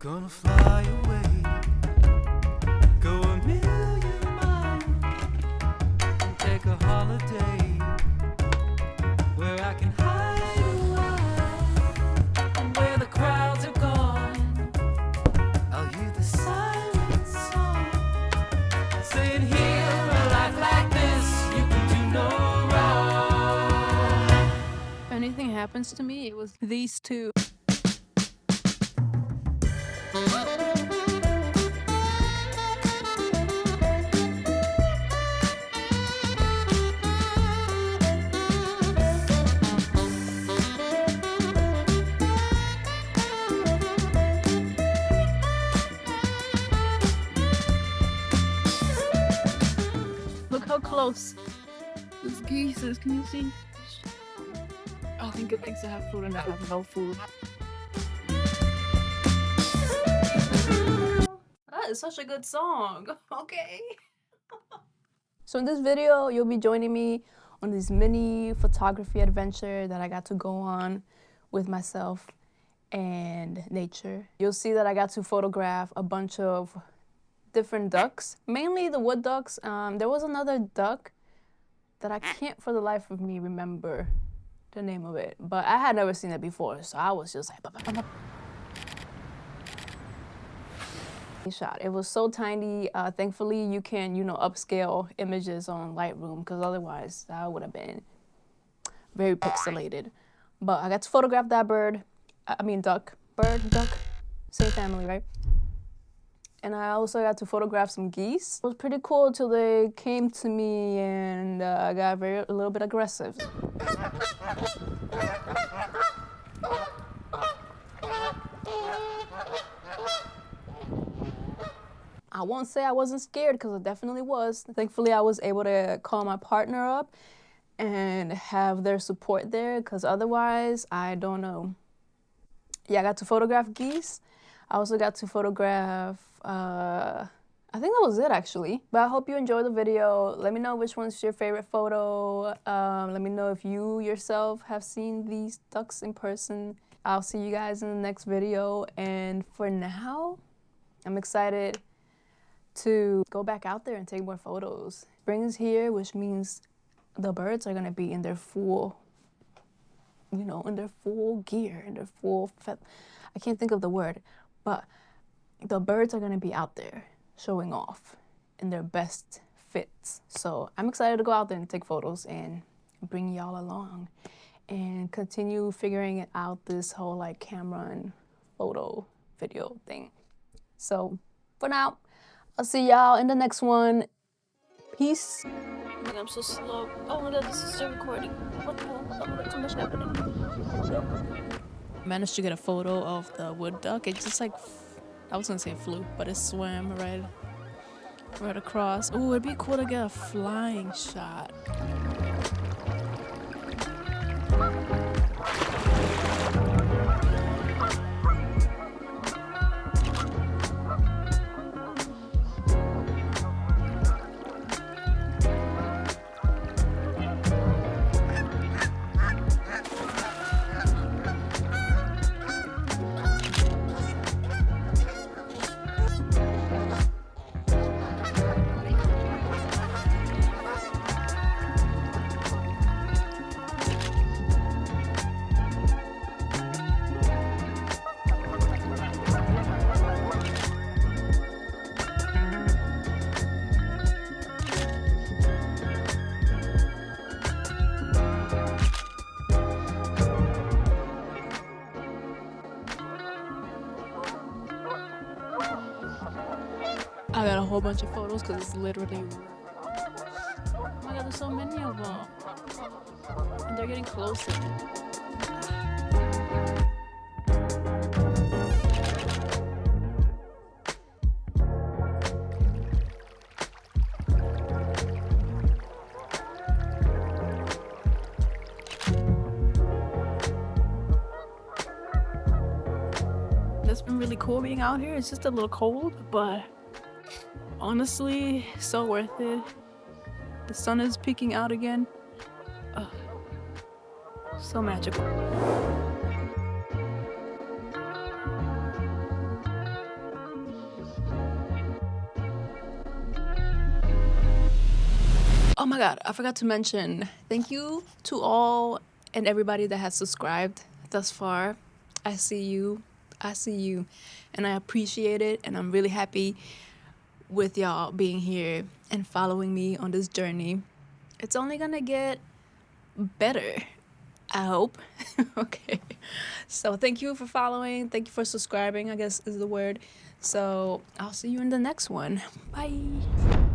Gonna fly away, go a million miles, and take a holiday where I can hide a while, and where the crowds are gone. I'll hear the siren song saying, here a life like this, you can do no wrong. If anything happens to me, it was these two. Look how close this geese is. Can you see? I think it thinks I have food and I have no food. That is such a good song. Okay. So in this video, you'll be joining me on this mini photography adventure that I got to go on with myself and nature. You'll see that I got to photograph a bunch of different ducks, mainly the wood ducks. There was another duck that I can't for the life of me remember the name of it, but I had never seen it before, so I was just like, shot. It was so tiny. Thankfully, you can, upscale images on Lightroom, because otherwise that would have been very pixelated. But I got to photograph that duck, same family, right? And I also got to photograph some geese. It was pretty cool till they came to me and I got a little bit aggressive. I won't say I wasn't scared, because I definitely was. Thankfully, I was able to call my partner up and have their support there, because otherwise, I don't know. Yeah, I got to photograph geese. I also got to photograph, I think that was it actually. But I hope you enjoyed the video. Let me know which one's your favorite photo. Let me know if you yourself have seen these ducks in person. I'll see you guys in the next video. And for now, I'm excited to go back out there and take more photos. Spring is here, which means the birds are gonna be in their full, in their full gear, in their full, I can't think of the word, but the birds are gonna be out there showing off in their best fits. So I'm excited to go out there and take photos and bring y'all along and continue figuring out this whole like camera and photo video thing. So for now, I'll see y'all in the next one. Peace. I'm so slow. Oh my god, this is still recording. What the hell? Oh, there's too much happening. Managed to get a photo of the wood duck. It just like, I was gonna say flew, but it swam right across. Oh, it'd be cool to get a flying shot. I got a whole bunch of photos because it's literally, oh my god, there's so many of them. And they're getting closer. It's been really cool being out here. It's just a little cold, but honestly, so worth it. The sun is peeking out again. So magical. Oh my God, I forgot to mention, thank you to all and everybody that has subscribed thus far. I see you, and I appreciate it, and I'm really happy with y'all being here and following me on this journey. It's only gonna get better, I hope. Okay, so thank you for following, thank you for subscribing, I guess is the word. So I'll see you in the next one. Bye.